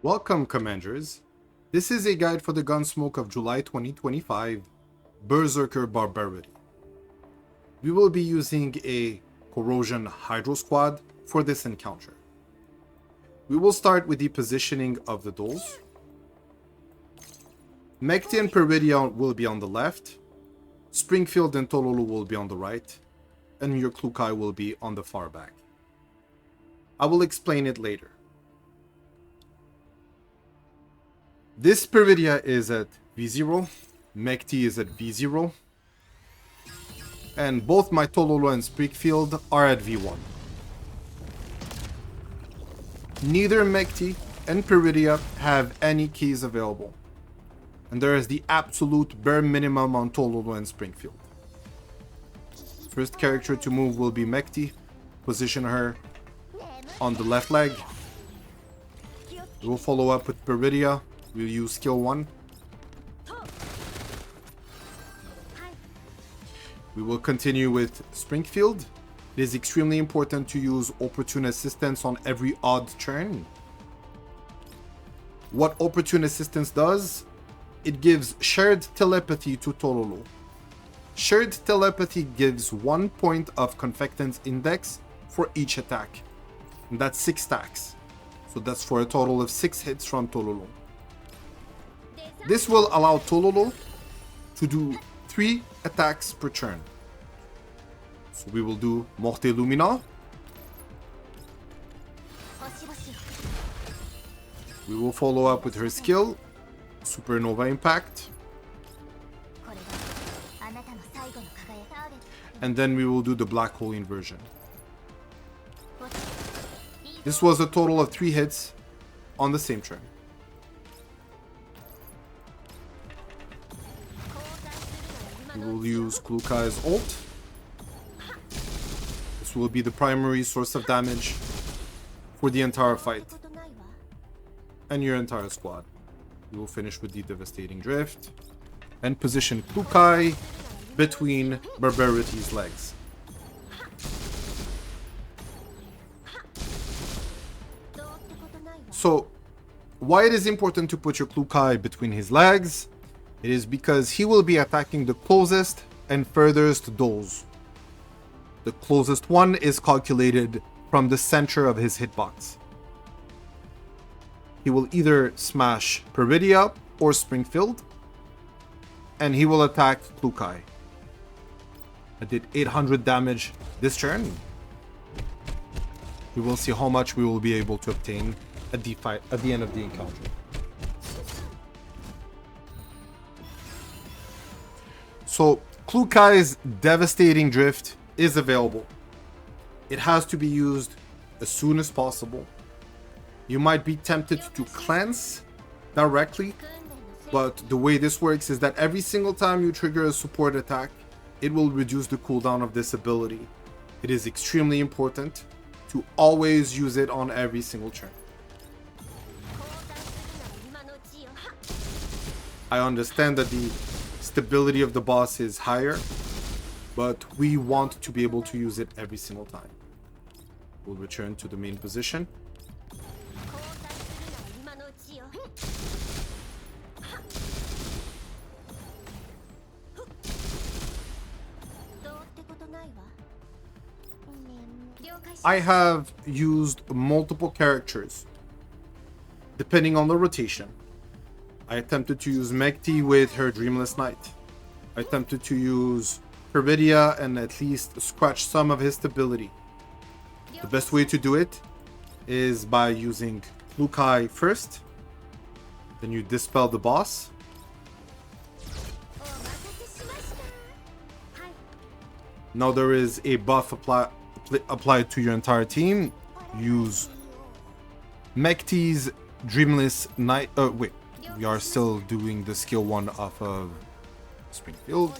Welcome, Commanders. This is a guide for the Gunsmoke of July 2025, Berserker Barbarity. We will be using a Corrosion Hydro Squad for this encounter. We will start with the positioning of the dolls. Mekti and Peridia will be on the left, Springfield and Tololo will be on the right, and your Klukai will be on the far back. I will explain it later. This Peridia is at V0, Mekti is at V0, and both my Tololo and Springfield are at V1. Neither Mekti and Peridia have any keys available, and there is the absolute bare minimum on Tololo and Springfield. First character to move will be Mekti. Position her on the left leg. We will follow up with Peridia. We'll use skill 1. We will continue with Springfield. It is extremely important to use opportune assistance on every odd turn. What opportune assistance does, it gives shared telepathy to Tololo. Shared telepathy gives 1 point of Confectance Index for each attack. And that's 6 stacks. So that's for a total of 6 hits from Tololo. This will allow Tololo to do 3 attacks per turn. So we will do Morte Lumina. We will follow up with her skill, Supernova Impact. And then we will do the Black Hole Inversion. This was a total of 3 hits on the same turn. We will use Klukai's ult. This will be the primary source of damage for the entire fight and your entire squad. We will finish with the Devastating Drift and position Klukai between Barbarity's legs. So, why it is important to put your Klukai between his legs? It is because he will be attacking the closest and furthest dolls. The closest one is calculated from the center of his hitbox. He will either smash Peridia or Springfield, and he will attack Klukai. I did 800 damage this turn. We will see how much we will be able to obtain at the end of the encounter. So, Klukai's Devastating Drift is available. It has to be used as soon as possible. You might be tempted to cleanse directly, but the way this works is that every single time you trigger a support attack, it will reduce the cooldown of this ability. It is extremely important to always use it on every single turn. I understand that the stability of the boss is higher, but we want to be able to use it every single time. We'll return to the main position. I have used multiple characters depending on the rotation. I attempted to use Mekti with her Dreamless Night. I attempted to use Peridia and at least scratch some of his stability. The best way to do it is by using Klukai first, then you dispel the boss. Now there is a buff applied to your entire team. Use Mekti's Dreamless Night. We are still doing the skill 1 off of Springfield.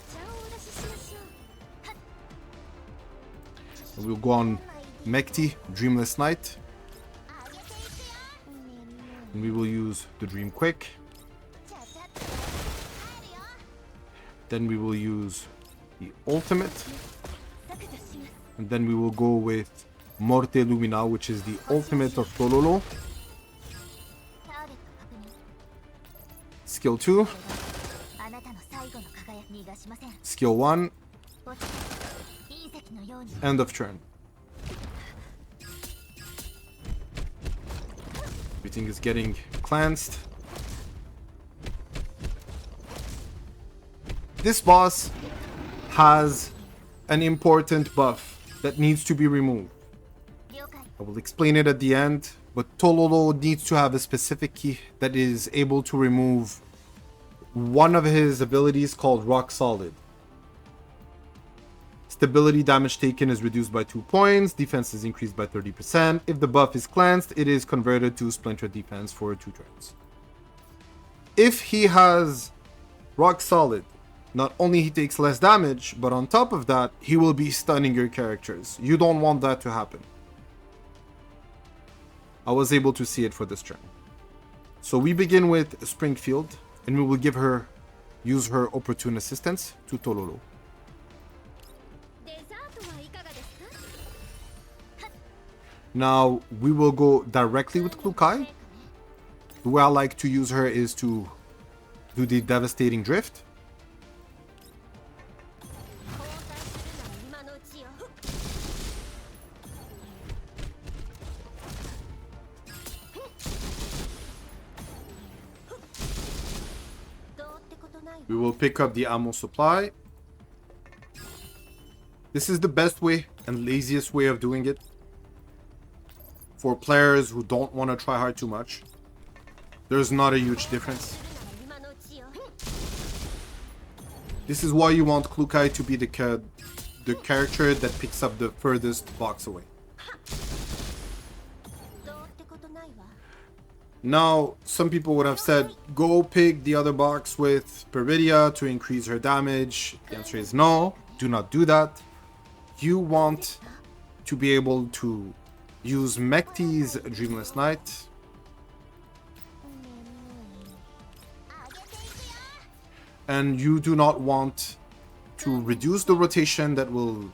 We'll go on Mekti, Dreamless Night. And we will use the Dream Quick. Then we will use the ultimate. And then we will go with Morte Lumina, which is the ultimate of Tololo. Skill 2. Skill 1. End of turn. Everything is getting cleansed. This boss has an important buff that needs to be removed. I will explain it at the end, but Tololo needs to have a specific key that is able to remove one of his abilities called Rock Solid. Stability damage taken is reduced by 2 points, defense is increased by 30%. If the buff is cleansed, it is converted to Splinter Defense for 2 turns. If he has Rock Solid, not only he takes less damage, but on top of that, he will be stunning your characters. You don't want that to happen. I was able to see it for this turn. So we begin with Springfield, and we will use her Opportune Assistance to Tololo. Now, we will go directly with Klukai. The way I like to use her is to do the Devastating Drift. We will pick up the ammo supply. This is the best way and laziest way of doing it. For players who don't want to try hard too much, there's not a huge difference. This is why you want Klukai to be the character that picks up the furthest box away. Now, some people would have said, go pick the other box with Peridia to increase her damage. The answer is no, do not do that. You want to be able to use Mekti's Dreamless Night. And you do not want to reduce the rotation that will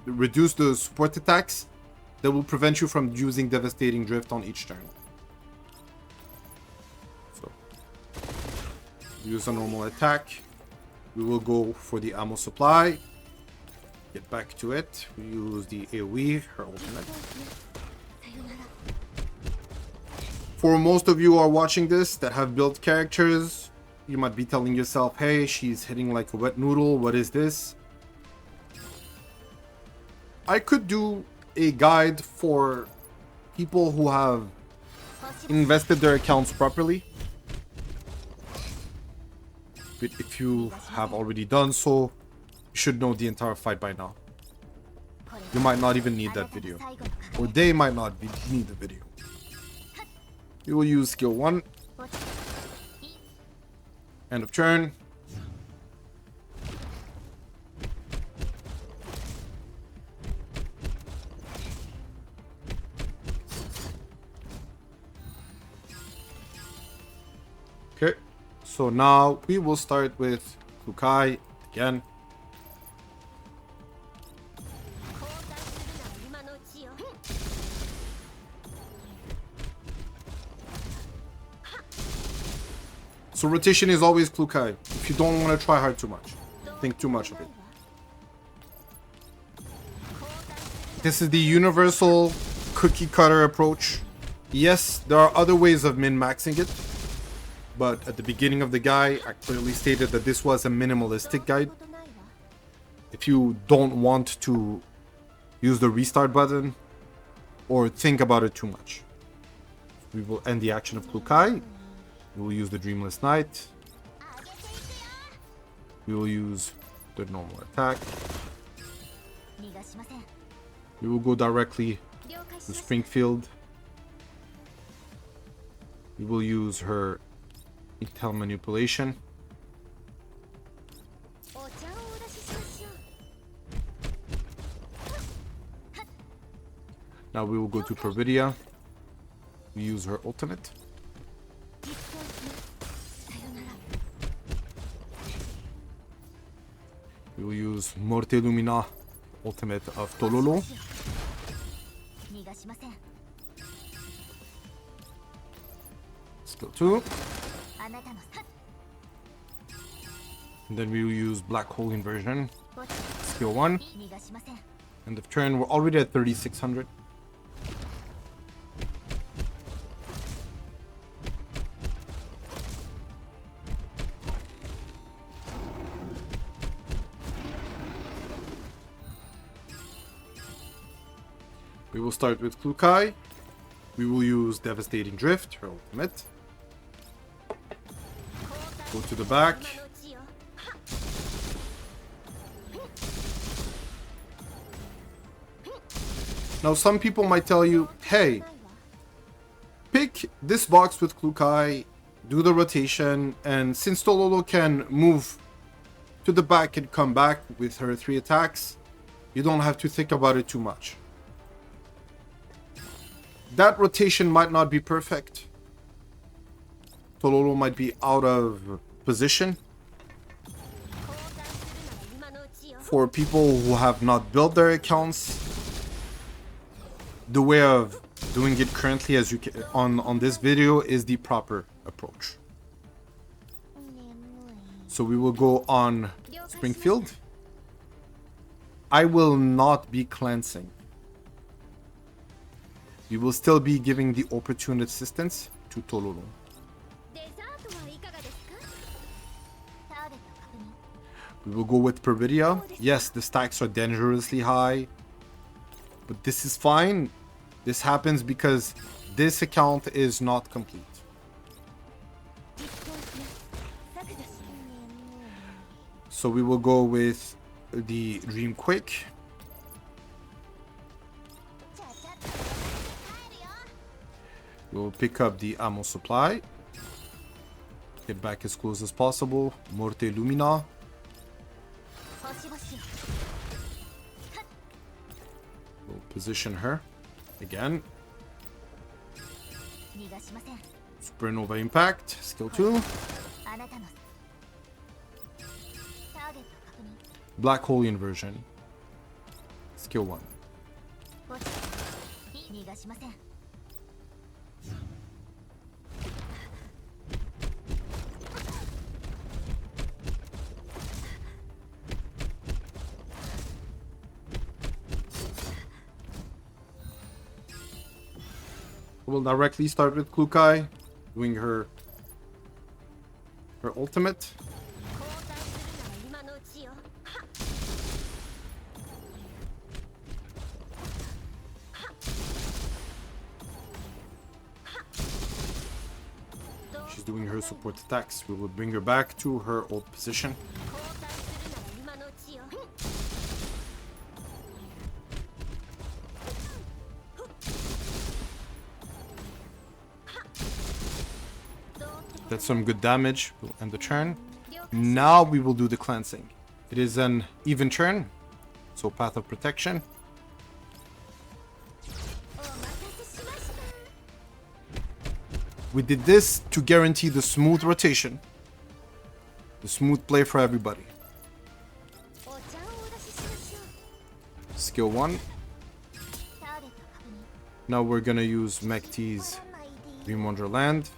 reduce the support attacks that will prevent you from using Devastating Drift on each turn. So, use a normal attack. We will go for the ammo supply. Get back to it. We use the AoE, her ultimate. For most of you who are watching this that have built characters, you might be telling yourself, hey, she's hitting like a wet noodle. What is this? I could do a guide for people who have invested their accounts properly. But if you have already done so, you should know the entire fight by now. You might not even need that video. Or they might not need the video. We will use skill 1. End of turn. Okay, so now we will start with Klukai again. So rotation is always Klukai. If you don't want to try hard too much, think too much of it. This is the universal cookie cutter approach. Yes, there are other ways of min-maxing it, but at the beginning of the guide, I clearly stated that this was a minimalistic guide. If you don't want to use the restart button or think about it too much, we will end the action of Klukai. We will use the Dreamless Night. We will use the normal attack. We will go directly to Springfield. We will use her Intel Manipulation. Now we will go to Pervidia. We use her ultimate. We will use Morte Lumina, ultimate of Tololo. Skill 2. And then we will use Black Hole Inversion. Skill 1. End of turn. We're already at 3600. We will start with Klukai. We will use Devastating Drift, her ultimate. Go to the back. Now some people might tell you, hey, pick this box with Klukai, do the rotation, and since Tololo can move to the back and come back with her 3 attacks, you don't have to think about it too much. That rotation might not be perfect. Tololo might be out of position. For people who have not built their accounts, the way of doing it currently, as you can, on this video, is the proper approach. So we will go on Springfield. I will not be cleansing. We will still be giving the opportune assistance to Tololo. We will go with Pervidia. Yes, the stacks are dangerously high, but this is fine. This happens because this account is not complete. So we will go with the Dream Quake. We'll pick up the ammo supply. Get back as close as possible. Morte Lumina. We'll position her again. Supernova Impact, skill 2. Black Hole Inversion, skill 1. We'll directly start with Klukai, doing her ultimate. She's doing her support attacks. We will bring her back to her old position. That's some good damage. We'll end the turn. Now we will do the cleansing. It is an even turn, so Path of Protection. We did this to guarantee the smooth rotation, the smooth play for everybody. Skill 1. Now we're gonna use Mekti's Dream Wonderland.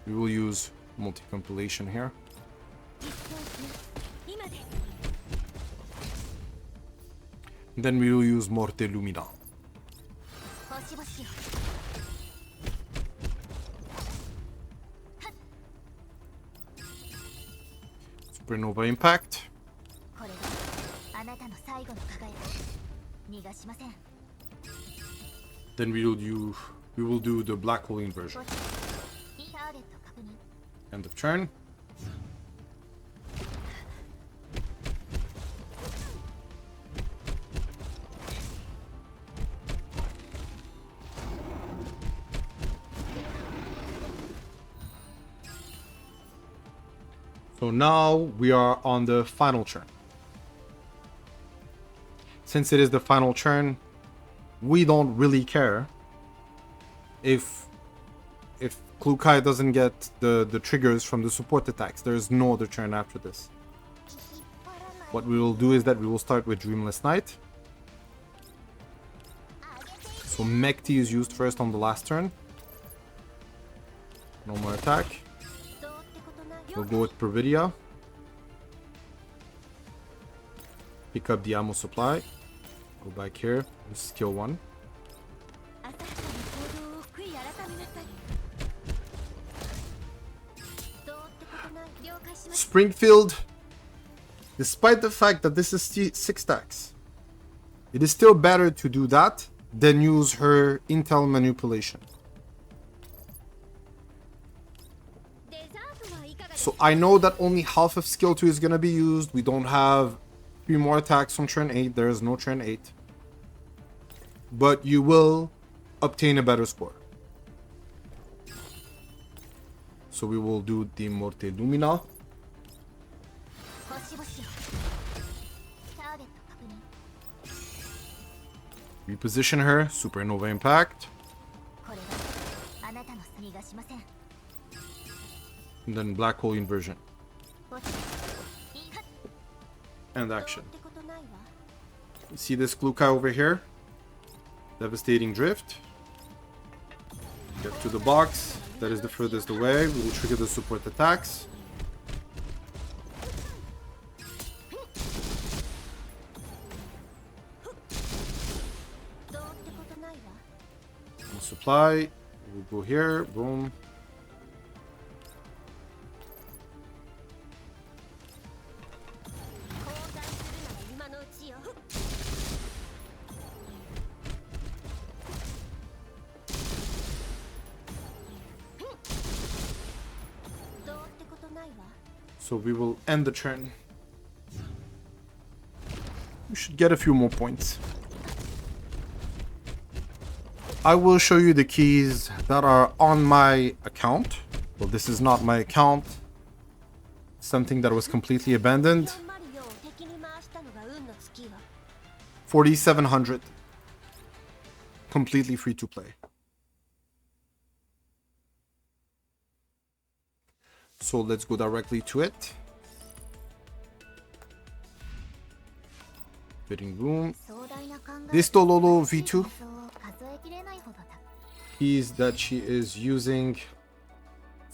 We will use multi-compilation here. And then we will use Morte Lumina. Supernova Impact. Then we will do the Black Hole Inversion. End of turn. So now we are on the final turn. Since it is the final turn, we don't really care if Klukai doesn't get the triggers from the support attacks. There is no other turn after this. What we will do is that we will start with Dreamless Night. So Mekti is used first on the last turn. No more attack. We'll go with Pervidia. Pick up the ammo supply. Go back here. Skill 1. Springfield. Despite the fact that this is 6 stacks, it is still better to do that than use her intel manipulation. So I know that only half of skill 2 is going to be used. We don't have 3 more attacks on turn 8. There is no turn 8. But you will obtain a better score. So we will do the Morte Lumina. Reposition her, Supernova Impact. And then Black Hole Inversion. And action. You see this Glukai over here? Devastating Drift. Get to the box. That is the furthest away. We will trigger the support attacks. Supply. We'll go here. Boom. So we will end the turn. We should get a few more points. I will show you the keys that are on my account. Well, this is not my account. Something that was completely abandoned. 4,700. Completely free to play. So let's go directly to it. Fitting room. This Tololo V2 keys that she is using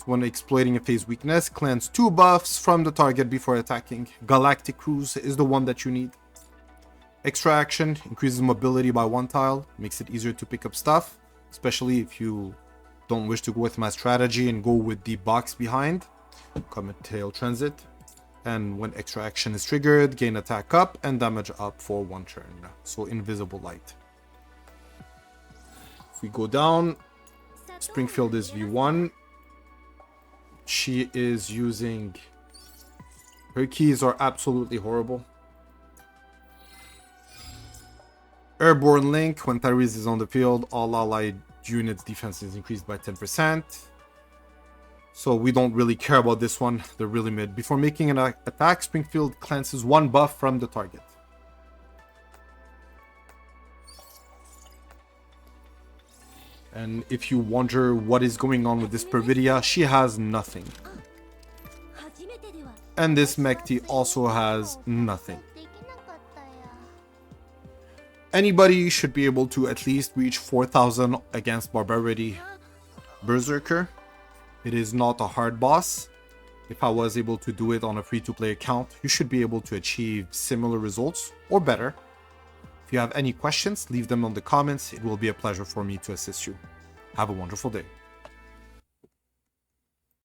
when exploiting a phase weakness. Cleanse 2 buffs from the target before attacking. Galactic Cruise is the one that you need. Extra action increases mobility by 1 tile. Makes it easier to pick up stuff, especially if you don't wish to go with my strategy and go with the box behind. Comet Tail Transit. And when extra action is triggered, gain attack up and damage up for 1 turn. So Invisible Light. If we go down, Springfield is V1. She is using... Her keys are absolutely horrible. Airborne Link. When Tyrese is on the field, all allied units' defense is increased by 10%. So we don't really care about this one. They're really mid. Before making an attack, Springfield cleanses 1 buff from the target. And if you wonder what is going on with this Pervidia, she has nothing. And this Mekti also has nothing. Anybody should be able to at least reach 4,000 against Barbarity Berserker. It is not a hard boss. If I was able to do it on a free-to-play account, you should be able to achieve similar results or better. If you have any questions, leave them in the comments. It will be a pleasure for me to assist you. Have a wonderful day.